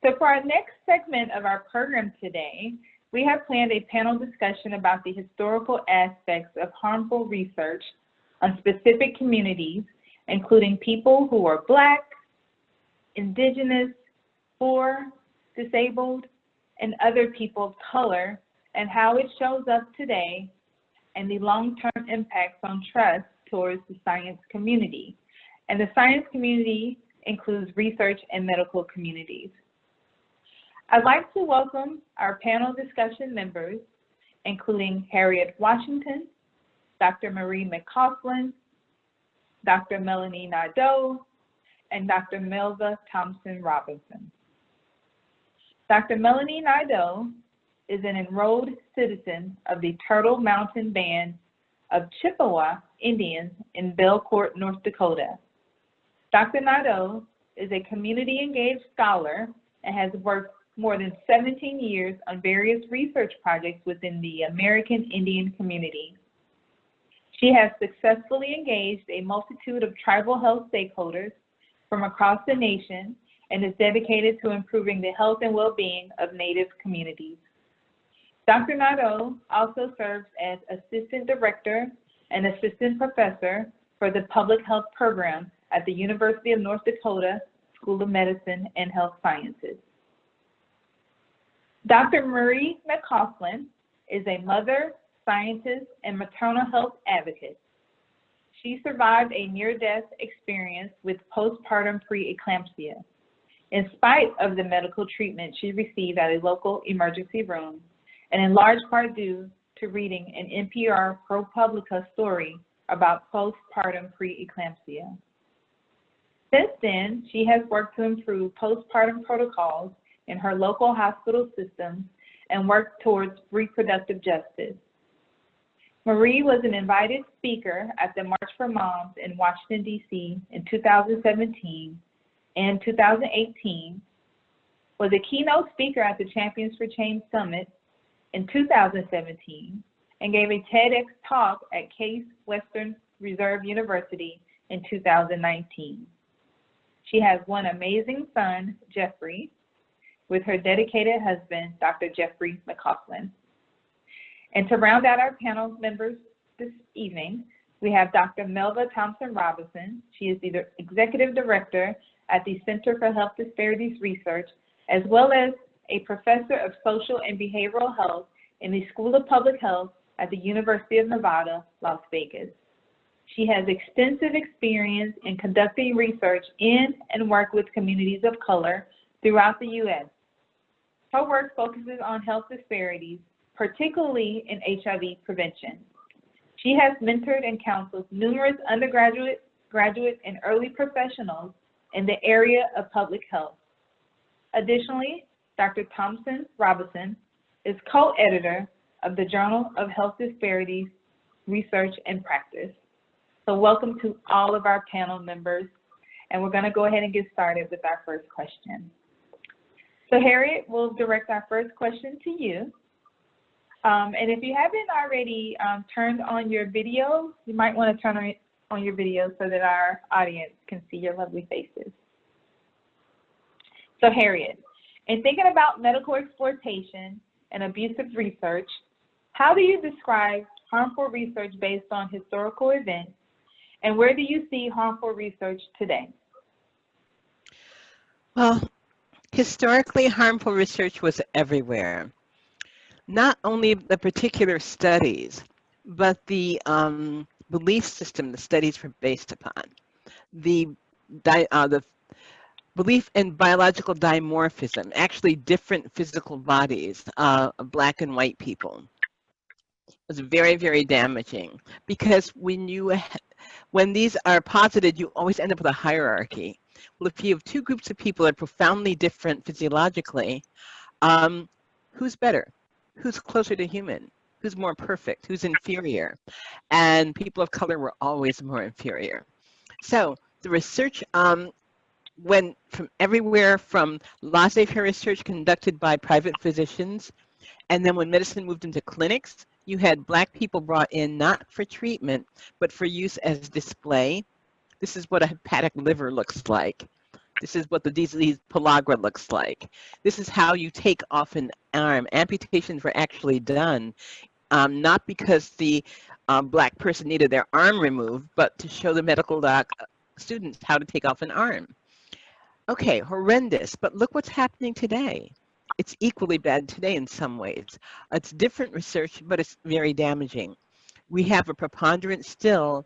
So for our next segment of our program today, we have planned a panel discussion about the historical aspects of harmful research on specific communities, including people who are Black, Indigenous, poor, disabled, and other people of color, and how it shows up today, and the long-term impacts on trust towards the science community. And the science community includes research and medical communities. I'd like to welcome our panel discussion members, including Harriet Washington, Dr. Marie Mccaughlin, Dr. Melanie Nadeau, and Dr. Melva Thompson-Robinson. Dr. Melanie Nadeau is an enrolled citizen of the Turtle Mountain Band of Chippewa Indians in Belcourt, North Dakota. Dr. Nadeau is a community-engaged scholar and has worked more than 17 years on various research projects within the American Indian community. She has successfully engaged a multitude of tribal health stakeholders from across the nation and is dedicated to improving the health and well-being of Native communities. Dr. Nadeau also serves as Assistant Director and Assistant Professor for the Public Health Program at the University of North Dakota School of Medicine and Health Sciences. Dr. Marie Mccaughlin is a mother, scientist, and maternal health advocate. She survived a near-death experience with postpartum preeclampsia. In spite of the medical treatment she received at a local emergency room, and in large part due to reading an NPR ProPublica story about postpartum preeclampsia. Since then, she has worked to improve postpartum protocols in her local hospital system and worked towards reproductive justice. Marie was an invited speaker at the March for Moms in Washington, D.C. in 2017 and 2018, was a keynote speaker at the Champions for Change Summit in 2017, and gave a TEDx talk at Case Western Reserve University in 2019. She has one amazing son, Jeffrey, with her dedicated husband, Dr. Jeffrey McCausland. And to round out our panel members this evening, we have Dr. Melva Thompson-Robinson. She is the Executive Director at the Center for Health Disparities Research, as well as a Professor of Social and Behavioral Health in the School of Public Health at the University of Nevada, Las Vegas. She has extensive experience in conducting research in and work with communities of color throughout the U.S. Her work focuses on health disparities, particularly in HIV prevention. She has mentored and counseled numerous undergraduate, graduate, and early professionals in the area of public health. Additionally, Dr. Thompson-Robinson is co-editor of the Journal of Health Disparities Research and Practice. So welcome to all of our panel members, and we're going to go ahead and get started with our first question. So Harriet, we'll direct our first question to you. And if you haven't already turned on your video, you might want to turn on your video so that our audience can see your lovely faces. So Harriet, in thinking about medical exploitation and abusive research, how do you describe harmful research based on historical events, and where do you see harmful research today? Well, historically, harmful research was everywhere. Not only the particular studies, but the belief system the studies were based upon. The belief in biological dimorphism, actually different physical bodies of Black and white people, was very, very damaging, because when these are posited, you always end up with a hierarchy. Well, if you have two groups of people that are profoundly different physiologically, who's better? Who's closer to human? Who's more perfect? Who's inferior? And people of color were always more inferior. So the research went from everywhere, from laissez-faire research conducted by private physicians, and then when medicine moved into clinics, you had Black people brought in not for treatment, but for use as display. This is what a hepatic liver looks like. This is what the disease pellagra looks like. This is how you take off an arm. Amputations were actually done, not because the Black person needed their arm removed, but to show the medical students how to take off an arm. Okay, horrendous, but look what's happening today. It's equally bad today in some ways. It's different research, but it's very damaging. We have a preponderance still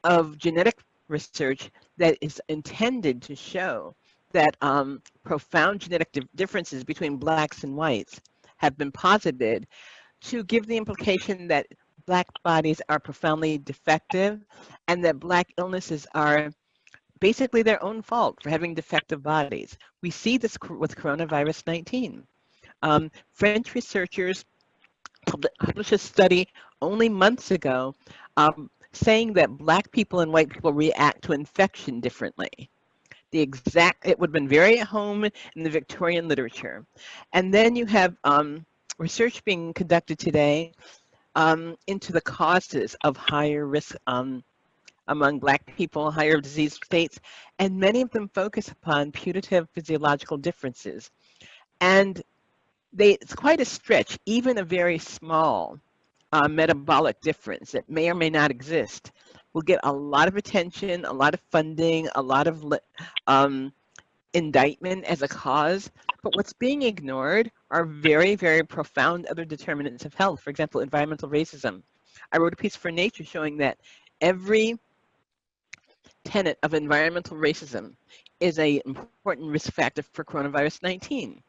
of genetic research that is intended to show that profound genetic differences between Blacks and whites have been posited to give the implication that Black bodies are profoundly defective and that Black illnesses are basically their own fault for having defective bodies. We see this with coronavirus 19. French researchers published a study only months ago saying that Black people and white people react to infection differently. It would have been very at home in the Victorian literature. And then you have research being conducted today into the causes of higher risk among Black people, higher disease states, and many of them focus upon putative physiological differences. And it's quite a stretch, even a very small metabolic difference that may or may not exist will get a lot of attention, a lot of funding, a lot of indictment as a cause. But what's being ignored are very, very profound other determinants of health. For example, environmental racism. I wrote a piece for Nature showing that every tenet of environmental racism is an important risk factor for coronavirus 19.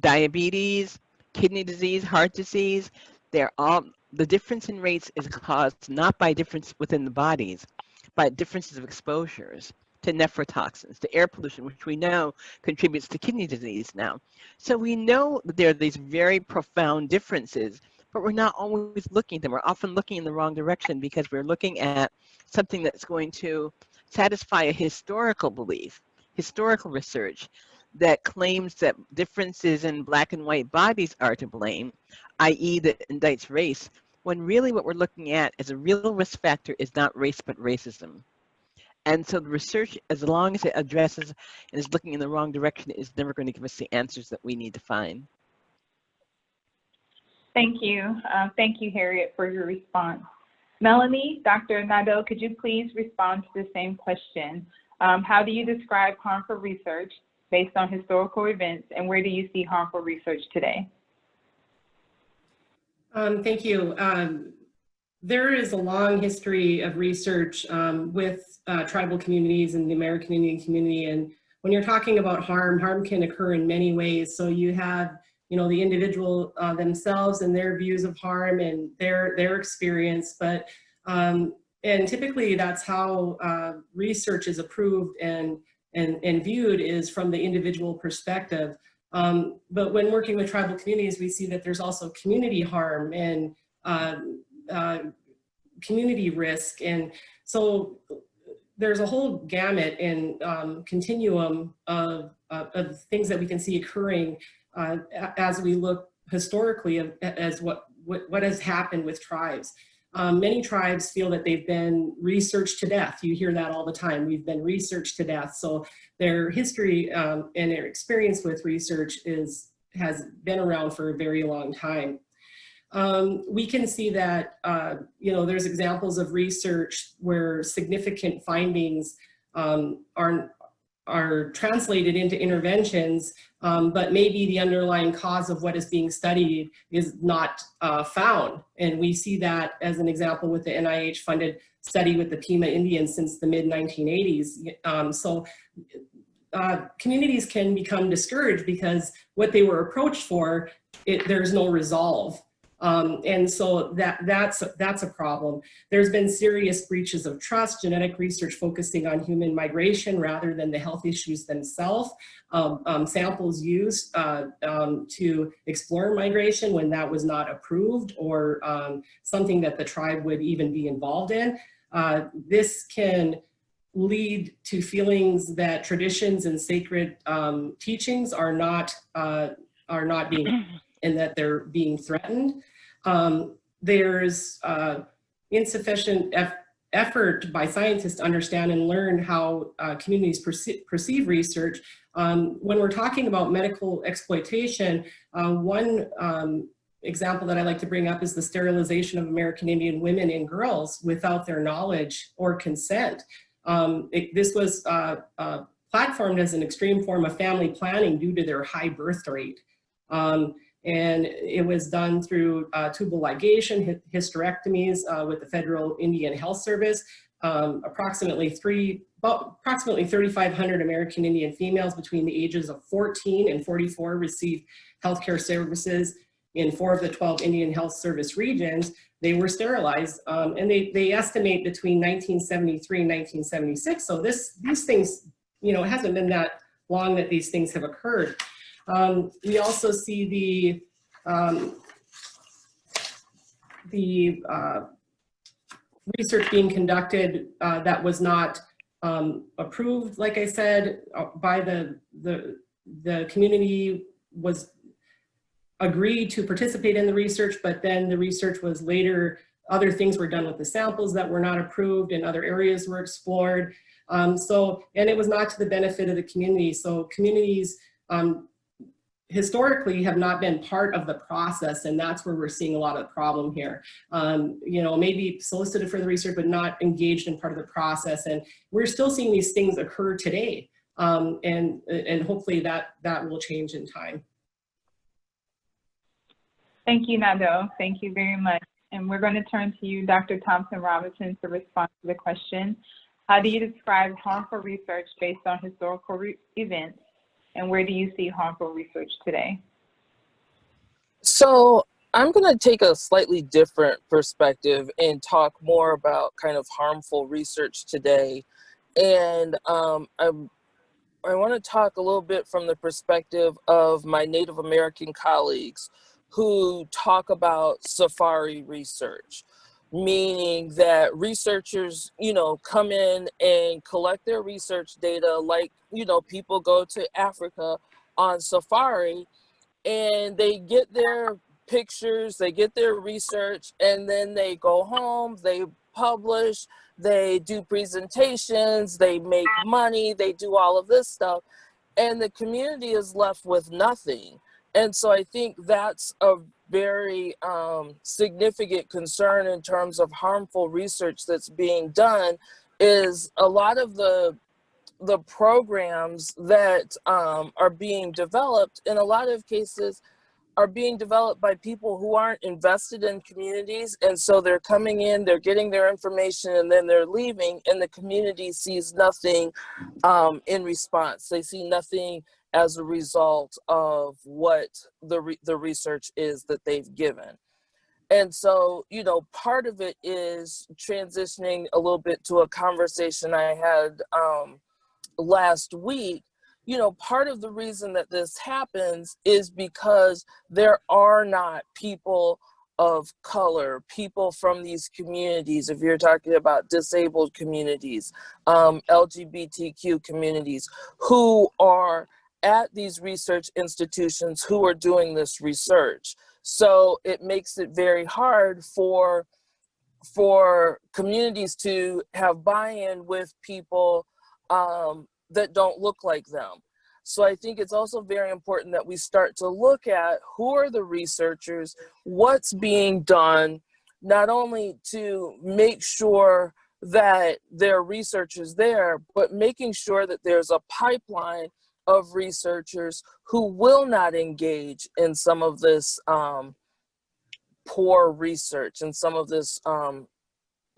Diabetes, kidney disease, heart disease, the difference in rates is caused not by difference within the bodies, but differences of exposures to nephrotoxins, to air pollution, which we know contributes to kidney disease now. So we know that there are these very profound differences, but we're not always looking at them. We're often looking in the wrong direction because we're looking at something that's going to satisfy a historical belief, historical research that claims that differences in Black and white bodies are to blame, i.e. that indicts race, when really what we're looking at as a real risk factor is not race but racism. And so the research, as long as it addresses and is looking in the wrong direction, is never going to give us the answers that we need to find. Thank you. Thank you, Harriet, for your response. Melanie, Dr. Nadeau, could you please respond to the same question? How do you describe harmful research based on historical events, and where do you see harmful research today? Thank you. There is a long history of research with tribal communities and the American Indian community, and when you're talking about harm can occur in many ways. So you have, the individual themselves and their views of harm and their experience, but and typically that's how research is approved and viewed, is from the individual perspective. But when working with tribal communities, we see that there's also community harm and community risk. And so there's a whole gamut and continuum of things that we can see occurring as we look historically as what has happened with tribes. Many tribes feel that they've been researched to death. You hear that all the time. We've been researched to death. So their history and their experience with research has been around for a very long time. We can see that, there's examples of research where significant findings are translated into interventions, but maybe the underlying cause of what is being studied is not found. And we see that as an example with the NIH-funded study with the Pima Indians since the mid-1980s. So communities can become discouraged because what they were approached for, there's no resolve. And so that's a problem. There's been serious breaches of trust, genetic research focusing on human migration rather than the health issues themselves. Samples used to explore migration when that was not approved or something that the tribe would even be involved in. This can lead to feelings that traditions and sacred teachings are not being, and that they're being threatened. There's insufficient effort by scientists to understand and learn how communities perceive research. When we're talking about medical exploitation, one example that I like to bring up is the sterilization of American Indian women and girls without their knowledge or consent. This was platformed as an extreme form of family planning due to their high birth rate. And it was done through tubal ligation, hysterectomies with the Federal Indian Health Service. Approximately 3,500 American Indian females between the ages of 14 and 44 received healthcare services in 4 of the 12 Indian Health Service regions. They were sterilized, and they estimate between 1973 and 1976. So these things, you know, it hasn't been that long that these things have occurred. We also see the research being conducted that was not approved, like I said, by the community was agreed to participate in the research, but then the research was later, other things were done with the samples that were not approved and other areas were explored. And it was not to the benefit of the community. So communities historically have not been part of the process, and that's where we're seeing a lot of the problem here. You know, maybe solicited for the research, but not engaged in part of the process. And we're still seeing these things occur today. And hopefully that will change in time. Thank you, Nadeau. Thank you very much. And we're going to turn to you, Dr. Thompson-Robinson, to respond to the question. How do you describe harmful research based on historical events? And where do you see harmful research today? So I'm going to take a slightly different perspective and talk more about kind of harmful research today. And I want to talk a little bit from the perspective of my Native American colleagues who talk about safari research, meaning that researchers, you know, come in and collect their research data like, you know, people go to Africa on safari and they get their pictures, they get their research, and then they go home, they publish, they do presentations, they make money, they do all of this stuff, and the community is left with nothing. And so I think that's a very significant concern in terms of harmful research that's being done, is a lot of the programs that are being developed, in a lot of cases, are being developed by people who aren't invested in communities. And so they're coming in, they're getting their information, and then they're leaving, and the community sees nothing in response. They see nothing as a result of what the research is that they've given. And so, you know, part of it is transitioning a little bit to a conversation I had last week. You know, part of the reason that this happens is because there are not people of color, people from these communities, if you're talking about disabled communities, LGBTQ communities, who are at these research institutions who are doing this research. So it makes it very hard for communities to have buy-in with people that don't look like them. So I think it's also very important that we start to look at who are the researchers, what's being done, not only to make sure that there are researchers there, but making sure that there's a pipeline of researchers who will not engage in some of this poor research and some of this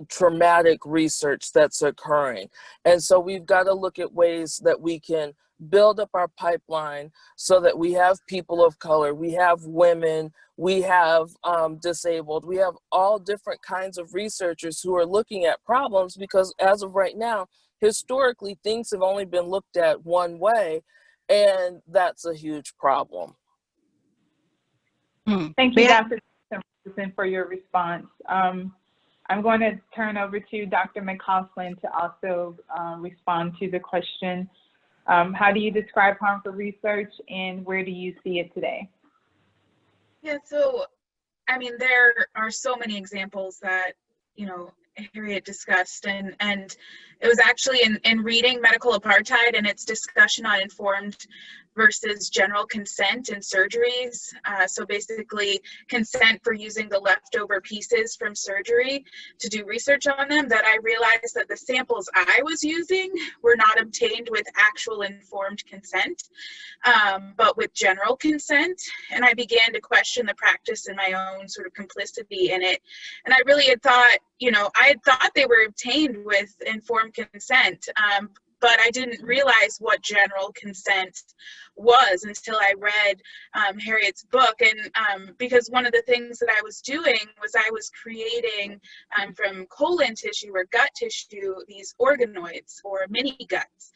traumatic research that's occurring. And so we've got to look at ways that we can build up our pipeline so that we have people of color, we have women, we have disabled, we have all different kinds of researchers who are looking at problems, because as of right now, historically, things have only been looked at one way, and that's a huge problem. Thank you, Dr. Thompson, for your response. I'm going to turn over to Dr. McCausland to also respond to the question. How do you describe harmful research, and where do you see it today? Yeah, so, I mean, there are so many examples that, you know, Harriet discussed, and it was actually in reading Medical Apartheid and its discussion on informed versus general consent in surgeries. So basically consent for using the leftover pieces from surgery to do research on them, that I realized that the samples I was using were not obtained with actual informed consent, but with general consent. And I began to question the practice and my own sort of complicity in it. And I really had thought, you know, I had thought they were obtained with informed consent, but I didn't realize what general consent was until I read Harriet's book. And because one of the things that I was doing was I was creating from colon tissue or gut tissue these organoids or mini guts,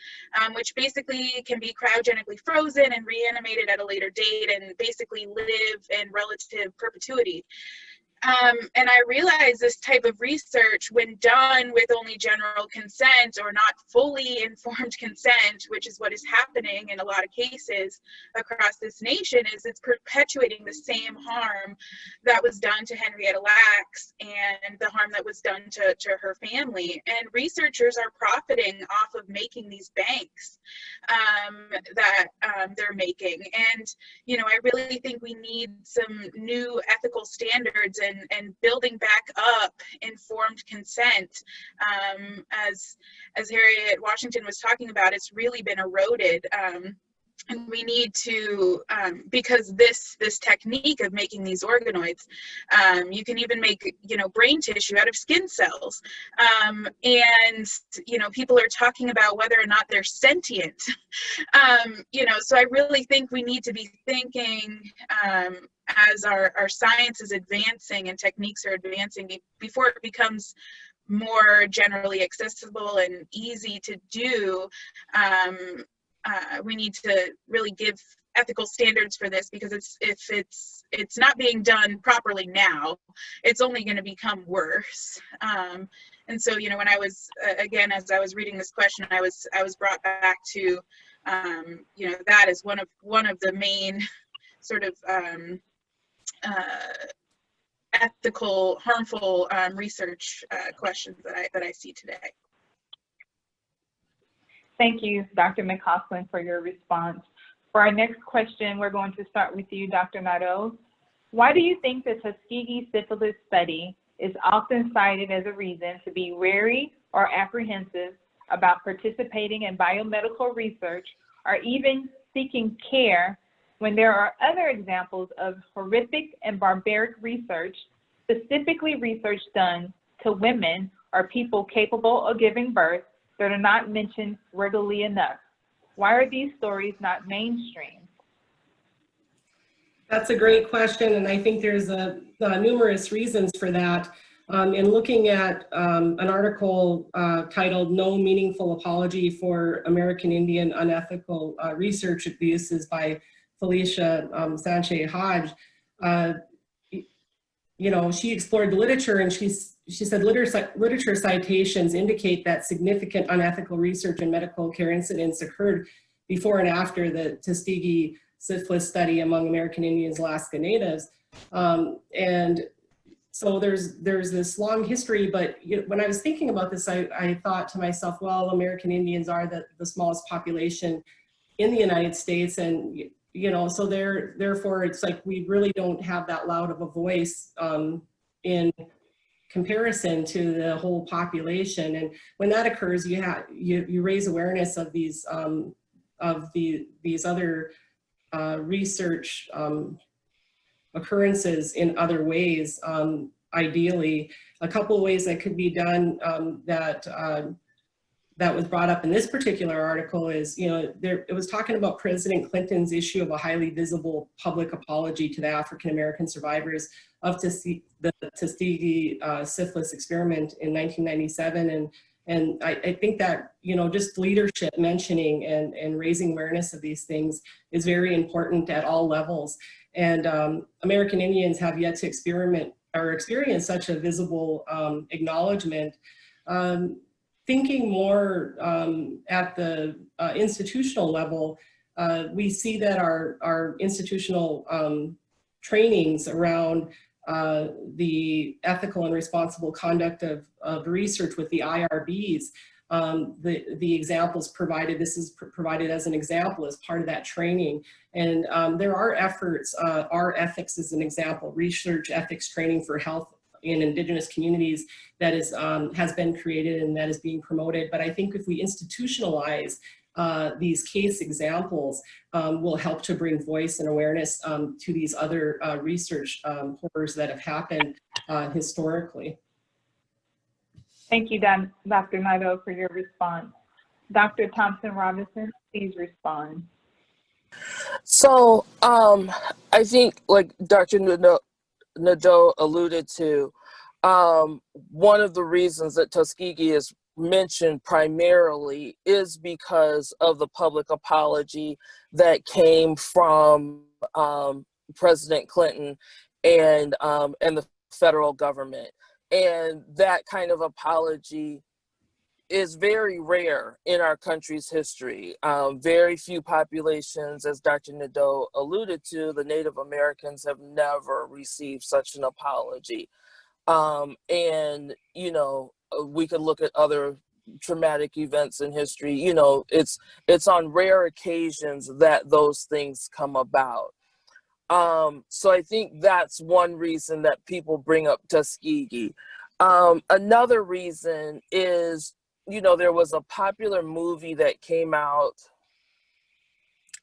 which basically can be cryogenically frozen and reanimated at a later date and basically live in relative perpetuity. And I realized this type of research, when done with only general consent or not fully informed consent, which is what is happening in a lot of cases across this nation, is it's perpetuating the same harm that was done to Henrietta Lacks and the harm that was done to her family. And researchers are profiting off of making these banks that they're making. And, you know, I really think we need some new ethical standards and building back up informed consent. As Harriet Washington was talking about, it's really been eroded. And we need to, because this technique of making these organoids, you can even make, you know, brain tissue out of skin cells. And, you know, people are talking about whether or not they're sentient. You know, so I really think we need to be thinking, as our science is advancing and techniques are advancing, before it becomes more generally accessible and easy to do, we need to really give ethical standards for this, because if it's not being done properly now, it's only going to become worse. And so, you know, when I was, again, as I was reading this question, I was brought back to, you know, that is one of the main sort of ethical, harmful research questions that I see today. Thank you, Dr. McCausland, for your response. For our next question, we're going to start with you, Dr. Nadeau. Why do you think the Tuskegee syphilis study is often cited as a reason to be wary or apprehensive about participating in biomedical research or even seeking care, when there are other examples of horrific and barbaric research, specifically research done to women or people capable of giving birth, that are not mentioned regularly enough? Why are these stories not mainstream? That's a great question, and I think there's numerous reasons for that. In looking at an article titled "No Meaningful Apology for American Indian Unethical Research Abuses" by Felicia Sanchez-Hodge, you know, she explored the literature, and she said literature citations indicate that significant unethical research and medical care incidents occurred before and after the Tuskegee syphilis study among American Indians, Alaska Natives. And so there's this long history, but when I was thinking about this, I thought to myself, well, American Indians are the smallest population in the United States, and you know, so therefore it's like we really don't have that loud of a voice in comparison to the whole population. And when that occurs, you raise awareness of these other research occurrences in other ways. Ideally, a couple of ways that could be done that was brought up in this particular article is, you know, it was talking about President Clinton's issue of a highly visible public apology to the African-American survivors of the Tuskegee syphilis experiment in 1997. And I think that, you know, just leadership mentioning and raising awareness of these things is very important at all levels. And American Indians have yet to experience such a visible acknowledgement. Thinking more at the institutional level, we see that our institutional trainings around the ethical and responsible conduct of research with the IRBs. The examples provided, this is provided as an example as part of that training. And there are efforts, our ethics is an example, research ethics training for health in Indigenous communities that is, has been created and that is being promoted. But I think if we institutionalize these case examples, will help to bring voice and awareness to these other research horrors that have happened historically. Thank you, Dr. Nadeau, for your response. Dr. Thompson-Robinson, please respond. So I think, like Dr. Nadeau alluded to, one of the reasons that Tuskegee is mentioned primarily is because of the public apology that came from President Clinton and the federal government. And that kind of apology is very rare in our country's history. Very few populations, as Dr. Nadeau alluded to, the Native Americans have never received such an apology. And, you know, we could look at other traumatic events in history. You know, it's on rare occasions that those things come about. So I think that's one reason that people bring up Tuskegee. Another reason is, you know, there was a popular movie that came out.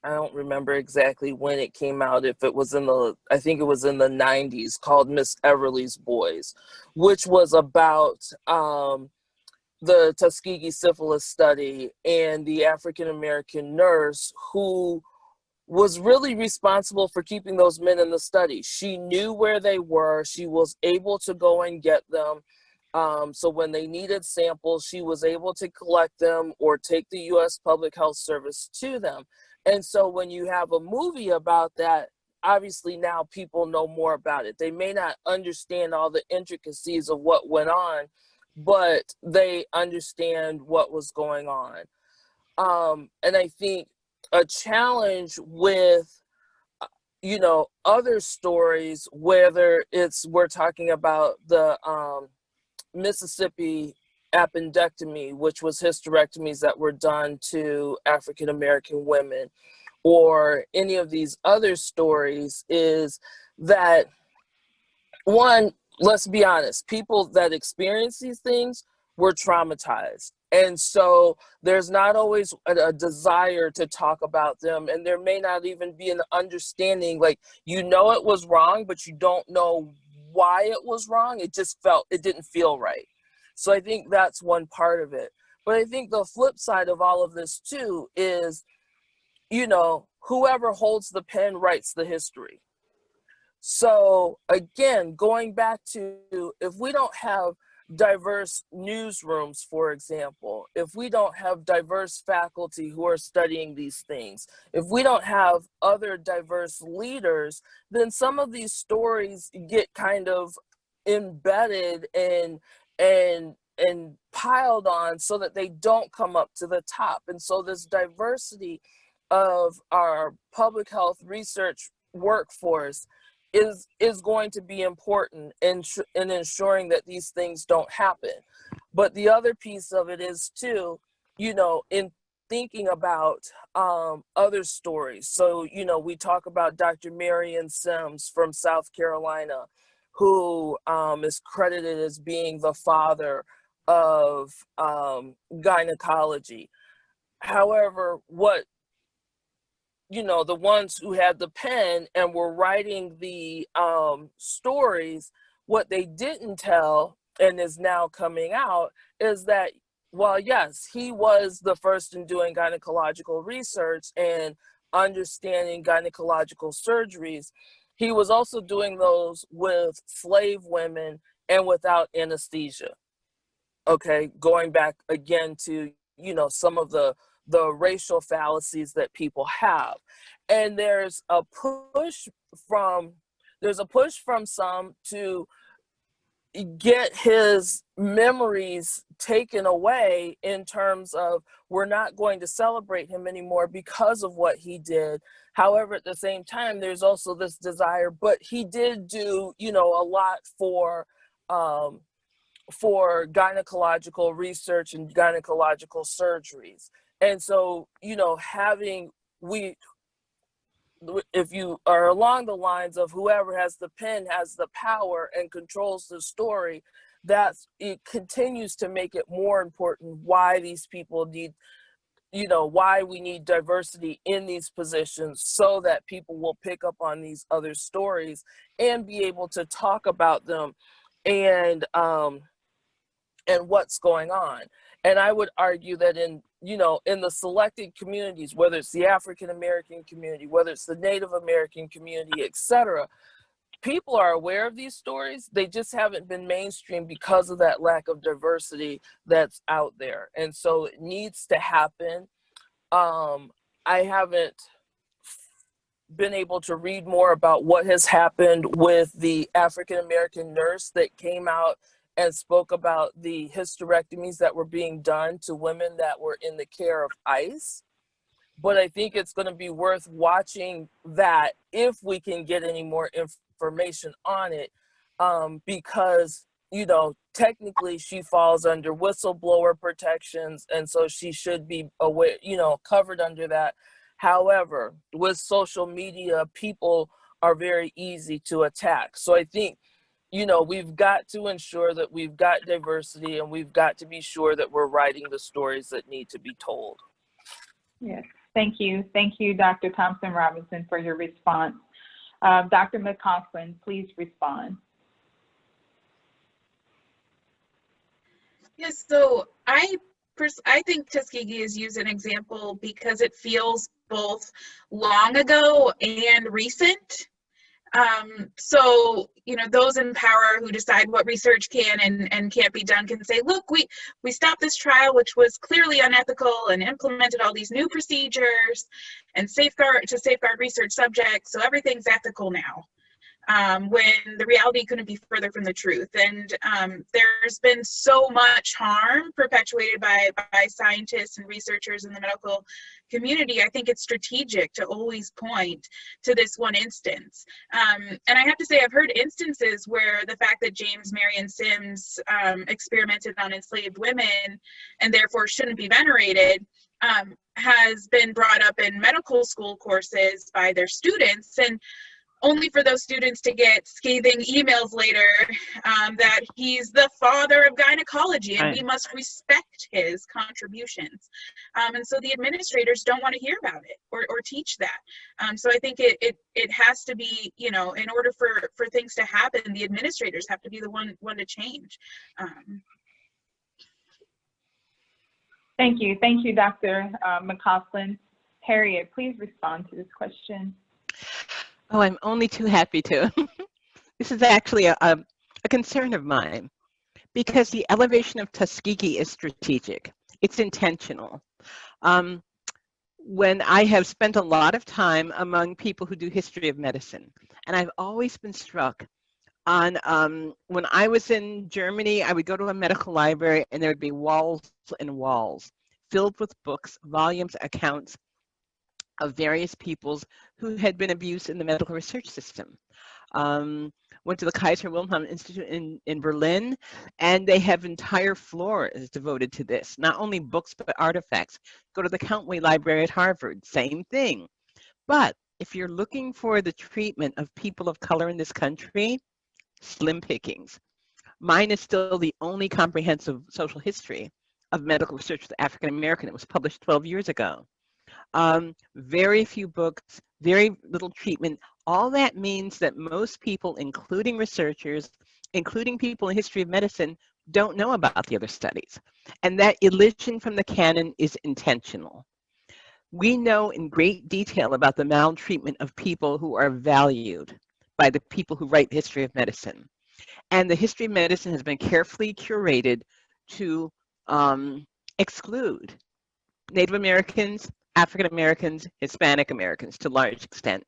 I don't remember exactly when it came out, if it was in the, I think it was in the 90s, called Miss Everly's Boys, which was about the Tuskegee syphilis study and the African-American nurse who was really responsible for keeping those men in the study. She knew where they were. She was able to go and get them. So when they needed samples, she was able to collect them or take the U.S. Public Health Service to them. And so when you have a movie about that, obviously now people know more about it. They may not understand all the intricacies of what went on, but they understand what was going on. And I think a challenge with, you know, other stories, whether it's, we're talking about the Mississippi appendectomy, which was hysterectomies that were done to African-American women, or any of these other stories, is that, one, let's be honest, people that experience these things were traumatized. And so there's not always a desire to talk about them. And there may not even be an understanding, like, you know, it was wrong, but you don't know why it was wrong. It just it didn't feel right. So I think that's one part of it. But I think the flip side of all of this too is, you know, whoever holds the pen writes the history. So again, going back to, if we don't have diverse newsrooms, for example, if we don't have diverse faculty who are studying these things, if we don't have other diverse leaders, then some of these stories get kind of embedded and piled on so that they don't come up to the top. And so this diversity of our public health research workforce is going to be important in ensuring that these things don't happen. But the other piece of it is too, you know, in thinking about other stories. So, you know, we talk about Dr. Marion Sims from South Carolina, who is credited as being the father of gynecology. However, what, you know, the ones who had the pen and were writing the stories, what they didn't tell, and is now coming out, is that, well, yes, he was the first in doing gynecological research and understanding gynecological surgeries. He was also doing those with slave women and without anesthesia. Okay, going back again to, you know, some of the racial fallacies that people have. And there's a push from some to get his memories taken away, in terms of, we're not going to celebrate him anymore because of what he did. However, at the same time, there's also this desire, but he did do, you know, a lot for gynecological research and gynecological surgeries. And so, you know, if you are along the lines of whoever has the pen has the power and controls the story, it continues to make it more important why these people need, you know, why we need diversity in these positions, so that people will pick up on these other stories and be able to talk about them and what's going on. And I would argue that in the selected communities, whether it's the African American community, whether it's the Native American community, etc., people are aware of these stories. They just haven't been mainstream because of that lack of diversity that's out there. And so it needs to happen. I haven't been able to read more about what has happened with the African American nurse that came out and spoke about the hysterectomies that were being done to women that were in the care of ICE. But I think it's going to be worth watching that if we can get any more information on it, because, you know, technically she falls under whistleblower protections, and so she should be aware, you know, covered under that. However, with social media, people are very easy to attack. So I think, you know, we've got to ensure that we've got diversity, and we've got to be sure that we're writing the stories that need to be told. Yes, thank you. Thank you, Dr. Thompson-Robinson, for your response. Dr. McCausland, please respond. Yes, so I think Tuskegee is used an example because it feels both long ago and recent. So, you know, those in power who decide what research can and can't be done can say, look, we stopped this trial, which was clearly unethical, and implemented all these new procedures and safeguard research subjects, so everything's ethical now. When the reality couldn't be further from the truth. And there's been so much harm perpetuated by scientists and researchers in the medical community. I think it's strategic to always point to this one instance. And I have to say, I've heard instances where the fact that James Marion Sims experimented on enslaved women and therefore shouldn't be venerated has been brought up in medical school courses by their students, and only for those students to get scathing emails later that he's the father of gynecology and we must respect his contributions. And so the administrators don't want to hear about it or teach that. So I think it has to be, you know, in order for things to happen, the administrators have to be the one to change. Thank you. Thank you, Dr. McCausland. Harriet, please respond to this question. Oh, I'm only too happy to. This is actually a concern of mine, because the elevation of Tuskegee is strategic. It's intentional. When I have spent a lot of time among people who do history of medicine, and I've always been struck on, when I was in Germany, I would go to a medical library and there would be walls and walls filled with books, volumes, accounts of various peoples who had been abused in the medical research system. Went to the Kaiser Wilhelm Institute in Berlin, and they have entire floors devoted to this. Not only books, but artifacts. Go to the Countway Library at Harvard, same thing. But if you're looking for the treatment of people of color in this country, slim pickings. Mine is still the only comprehensive social history of medical research with African American. It was published 12 years ago. Very few books, very little treatment. All that means that most people, including researchers, including people in history of medicine, don't know about the other studies. And that elision from the canon is intentional. We know in great detail about the maltreatment of people who are valued by the people who write history of medicine. And the history of medicine has been carefully curated to exclude Native Americans, African Americans, Hispanic Americans to a large extent.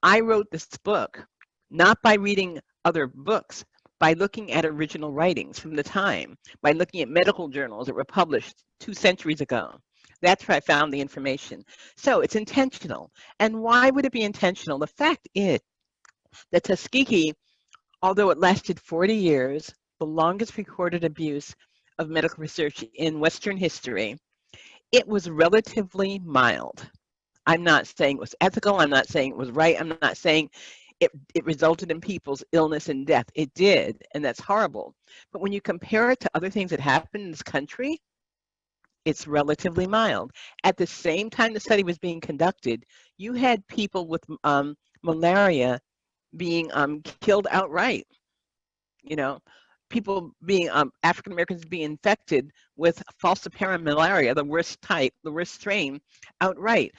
I wrote this book not by reading other books, by looking at original writings from the time, by looking at medical journals that were published 2 centuries ago. That's where I found the information. So it's intentional. And why would it be intentional? The fact is that Tuskegee, although it lasted 40 years, the longest recorded abuse of medical research in Western history, it was relatively mild. I'm not saying it was ethical. I'm not saying it was right. I'm not saying it resulted in people's illness and death. It did, and that's horrible. But when you compare it to other things that happened in this country, it's relatively mild. At the same time the study was being conducted, you had people with malaria being killed outright. You know, people being African Americans being infected with falciparum malaria, the worst type, the worst strain, outright.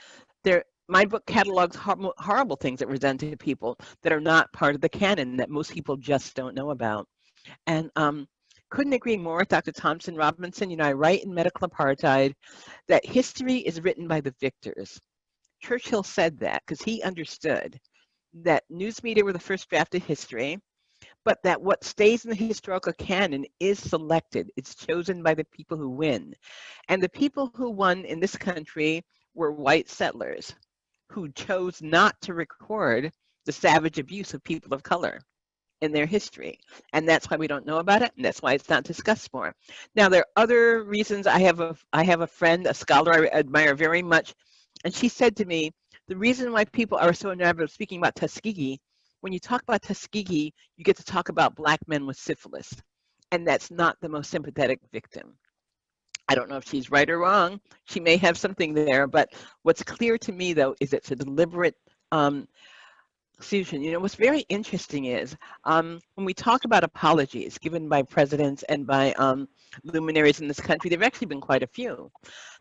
My book catalogs horrible things that were done to people that are not part of the canon that most people just don't know about. And couldn't agree more with Dr. Thompson-Robinson. You know, I write in Medical Apartheid that history is written by the victors. Churchill said that because he understood that news media were the first draft of history, but that what stays in the historical canon is selected. It's chosen by the people who win. And the people who won in this country were white settlers who chose not to record the savage abuse of people of color in their history. And that's why we don't know about it, and that's why it's not discussed more. Now, there are other reasons. I have a friend, a scholar I admire very much, and she said to me, the reason why people are so enamored of speaking about Tuskegee, when you talk about Tuskegee, you get to talk about Black men with syphilis, and that's not the most sympathetic victim. I don't know if she's right or wrong. She may have something there, but what's clear to me, though, is it's a deliberate exclusion. You know, what's very interesting is when we talk about apologies given by presidents and by luminaries in this country, there have actually been quite a few.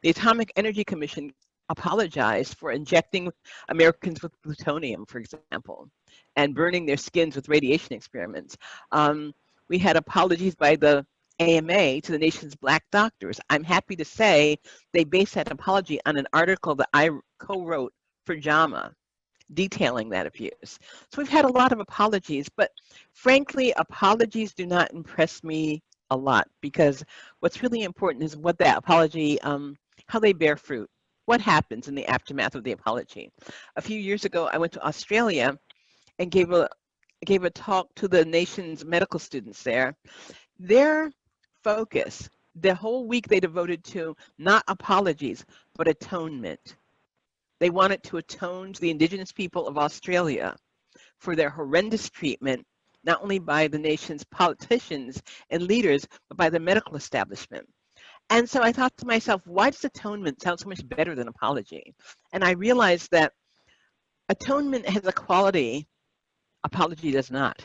The Atomic Energy Commission apologized for injecting Americans with plutonium, for example, and burning their skins with radiation experiments. We had apologies by the AMA to the nation's Black doctors. I'm happy to say they based that apology on an article that I co-wrote for JAMA, detailing that abuse. So we've had a lot of apologies, but frankly, apologies do not impress me a lot, because what's really important is what that apology, how they bear fruit, what happens in the aftermath of the apology. A few years ago, I went to Australia and gave a talk to the nation's medical students there. Their focus, the whole week they devoted to not apologies, but atonement. They wanted to atone to the Indigenous people of Australia for their horrendous treatment, not only by the nation's politicians and leaders, but by the medical establishment. And so I thought to myself, why does atonement sound so much better than apology? And I realized that atonement has a quality apology does not.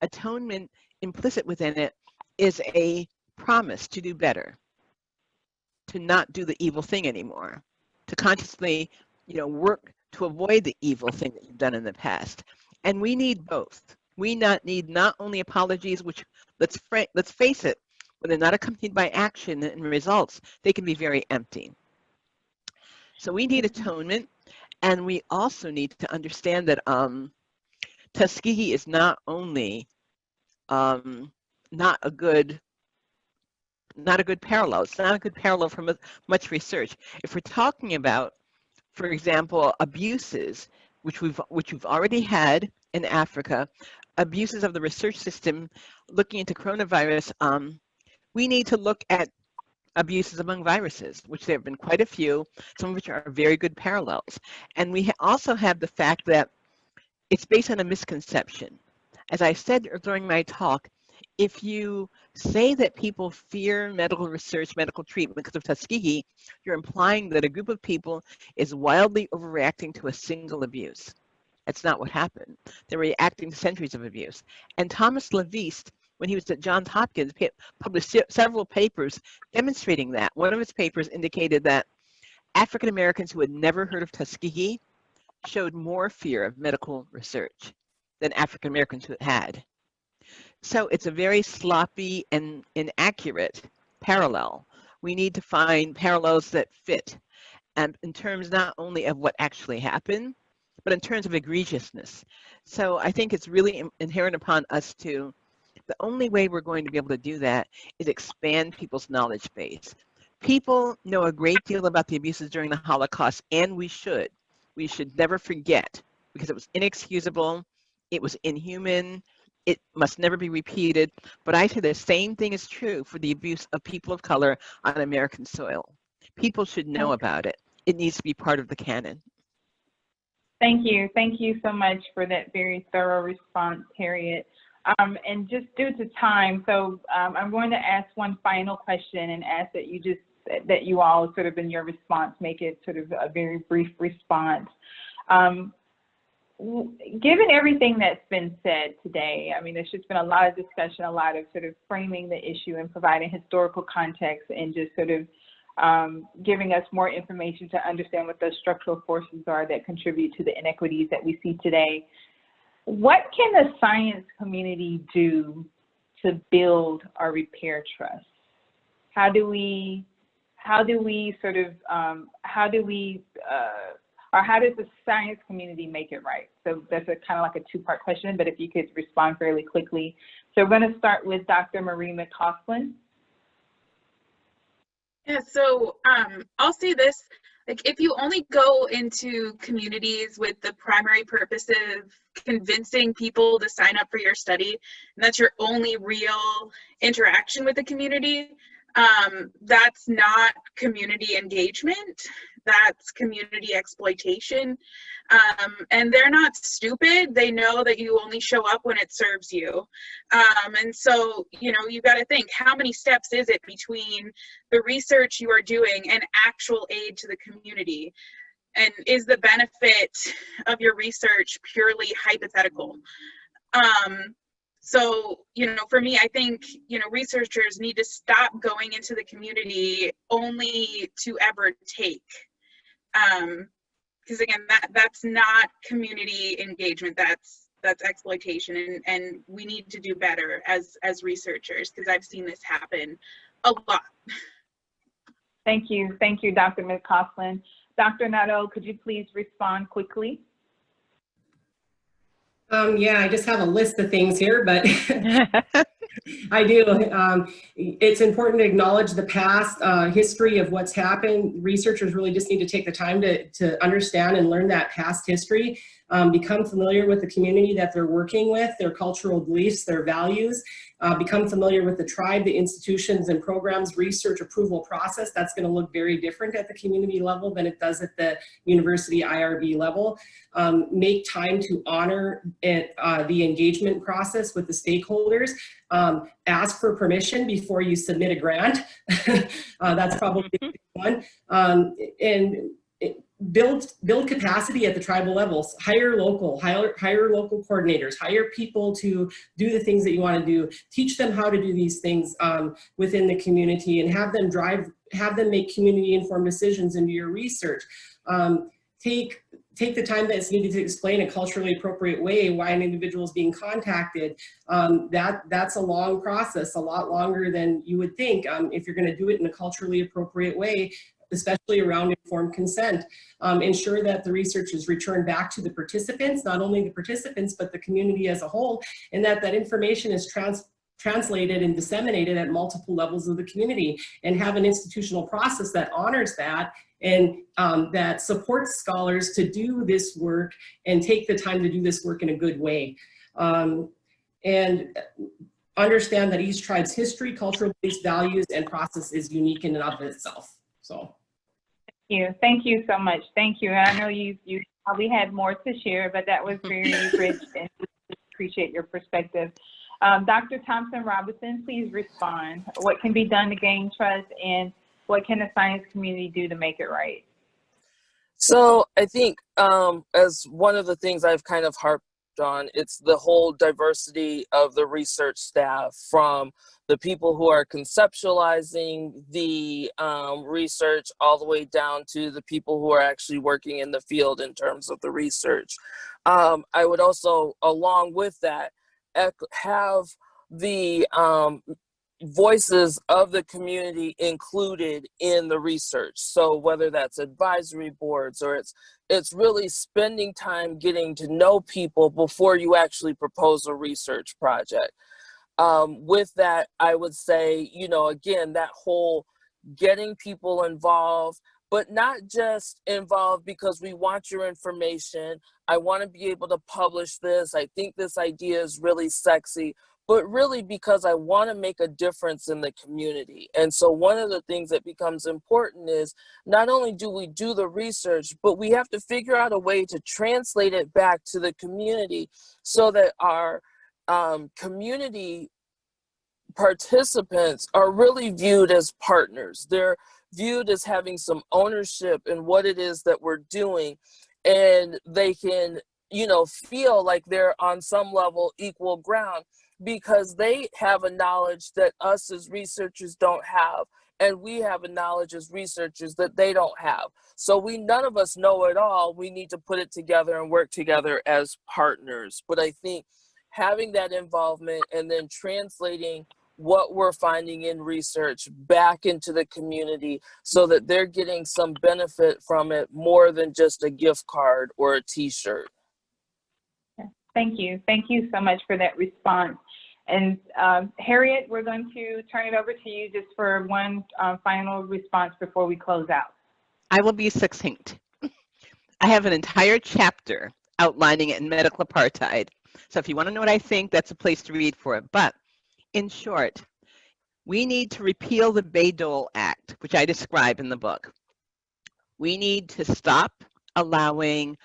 Atonement, implicit within it, is a promise to do better, to not do the evil thing anymore, to consciously, work to avoid the evil thing that you've done in the past. And we need both. We need not only apologies, which let's face it, when they're not accompanied by action and results, they can be very empty. So we need atonement, and we also need to understand that Tuskegee is not only not a good parallel. It's not a good parallel from much research. If we're talking about, for example, abuses, which we've already had in Africa, abuses of the research system, looking into coronavirus, we need to look at abuses among viruses, which there have been quite a few, some of which are very good parallels. And we also have the fact that it's based on a misconception. As I said during my talk, if you say that people fear medical research, medical treatment because of Tuskegee, you're implying that a group of people is wildly overreacting to a single abuse. That's not what happened. They're reacting to centuries of abuse. And Thomas Leviste, when he was at Johns Hopkins, published several papers demonstrating that. One of his papers indicated that African Americans who had never heard of Tuskegee showed more fear of medical research than African Americans who had. So it's a very sloppy and inaccurate parallel. We need to find parallels that fit, and in terms not only of what actually happened, but in terms of egregiousness. So I think it's really inherent upon us to, the only way we're going to be able to do that is expand people's knowledge base, People know a great deal about the abuses during the Holocaust, and we should. We should never forget, because it was inexcusable, it was inhuman, it must never be repeated. But I say the same thing is true for the abuse of people of color on American soil. People should know about it. It needs to be part of the canon. Thank you. Thank you so much for that very thorough response, Harriet. And just due to time, so I'm going to ask one final question and ask that you all sort of in your response make it sort of a very brief response. Given everything that's been said today, I mean, there's just been a lot of discussion, a lot of sort of framing the issue and providing historical context and just sort of giving us more information to understand what those structural forces are that contribute to the inequities that we see today. What can the science community do to build or repair trust? How does the science community make it right? So that's a kind of like a two-part question, but if you could respond fairly quickly. So we're going to start with Dr. Marie Mccaughlin. Yeah, so I'll say this, like if you only go into communities with the primary purpose of convincing people to sign up for your study, and that's your only real interaction with the community, that's not community engagement, that's community exploitation. And they're not stupid. They know that you only show up when it serves you. And so, you know, you've got to think, how many steps is it between the research you are doing and actual aid to the community? And is the benefit of your research purely hypothetical? So, you know, for me, I think, you know, researchers need to stop going into the community only to ever take. Because again, that's not community engagement, that's exploitation, and we need to do better as researchers, because I've seen this happen a lot. Thank you, Dr. McCausland. Dr. Nadeau, could you please respond quickly? Yeah, I just have a list of things here, but I do. It's important to acknowledge the past history of what's happened. Researchers really just need to take the time to understand and learn that past history, become familiar with the community that they're working with, their cultural beliefs, their values, become familiar with the tribe, the institutions and programs, research approval process. That's going to look very different at the community level than it does at the university IRB level. Make time to honor the engagement process with the stakeholders. Ask for permission before you submit a grant. That's probably one. And build capacity at the tribal levels. Hire local coordinators. Hire people to do the things that you want to do. Teach them how to do these things within the community, and have them make community informed decisions into your research. Take the time that's needed to explain a culturally appropriate way why an individual is being contacted. That's a long process, a lot longer than you would think if you're going to do it in a culturally appropriate way, especially around informed consent. Ensure that the research is returned back to the participants, not only the participants, but the community as a whole, and that information is translated and disseminated at multiple levels of the community, and have an institutional process that honors that and that supports scholars to do this work and take the time to do this work in a good way. And understand that each tribe's history, cultural beliefs, values, and process is unique in and of itself. So. Thank you so much. Thank you. And I know you probably had more to share, but that was very rich, and we appreciate your perspective. Dr. Thompson-Robinson, please respond. What can be done to gain trust, and what can the science community do to make it right? So I think as one of the things I've kind of harped on, it's the whole diversity of the research staff, from the people who are conceptualizing the research all the way down to the people who are actually working in the field in terms of the research. I would also, along with that, have the voices of the community included in the research. So whether that's advisory boards, or it's really spending time getting to know people before you actually propose a research project. With that, I would say, you know, again, that whole getting people involved, but not just involved because we want your information. I want to be able to publish this. I think this idea is really sexy, but really because I want to make a difference in the community. And so one of the things that becomes important is not only do we do the research, but we have to figure out a way to translate it back to the community so that our community participants are really viewed as partners. They're viewed as having some ownership in what it is that we're doing, and they can, you know, feel like they're on some level equal ground because they have a knowledge that us as researchers don't have, and we have a knowledge as researchers that they don't have. So none of us know it all. We need to put it together and work together as partners. But I think having that involvement and then translating what we're finding in research back into the community so that they're getting some benefit from it more than just a gift card or a t-shirt. Thank you. Thank you so much for that response. And Harriet, we're going to turn it over to you just for one final response before we close out. I will be succinct. I have an entire chapter outlining it in Medical Apartheid. So if you want to know what I think, that's a place to read for it. But in short, we need to repeal the Bayh-Dole Act, which I describe in the book. We need to stop allowing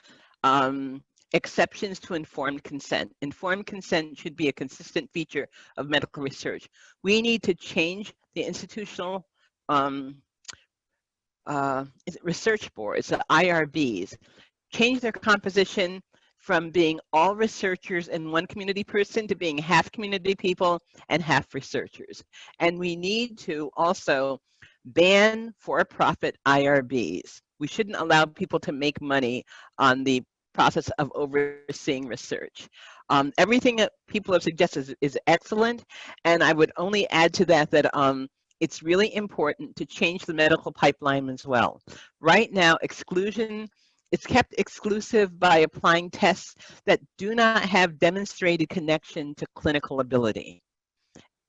exceptions to informed consent. Informed consent should be a consistent feature of medical research. We need to change the institutional research boards, the IRBs, change their composition from being all researchers and one community person to being half community people and half researchers. And we need to also ban for-profit IRBs. We shouldn't allow people to make money on the process of overseeing research. Everything that people have suggested is excellent, and I would only add to that that it's really important to change the medical pipeline as well. Right now, exclusion, it's kept exclusive by applying tests that do not have demonstrated connection to clinical ability.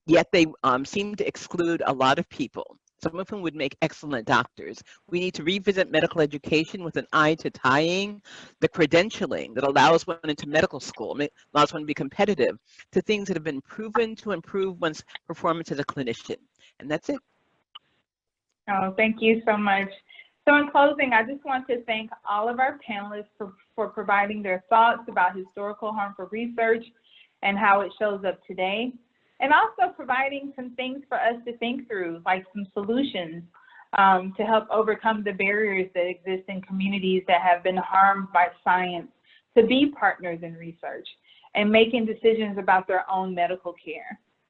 Yet they seem to exclude a lot of people, some of whom would make excellent doctors. We need to revisit medical education with an eye to tying the credentialing that allows one into medical school, allows one to be competitive, to things that have been proven to improve one's performance as a clinician. And that's it. Oh, thank you so much. So in closing, I just want to thank all of our panelists for providing their thoughts about historical harmful research and how it shows up today, and also providing some things for us to think through, like some solutions to help overcome the barriers that exist in communities that have been harmed by science to be partners in research and making decisions about their own medical care.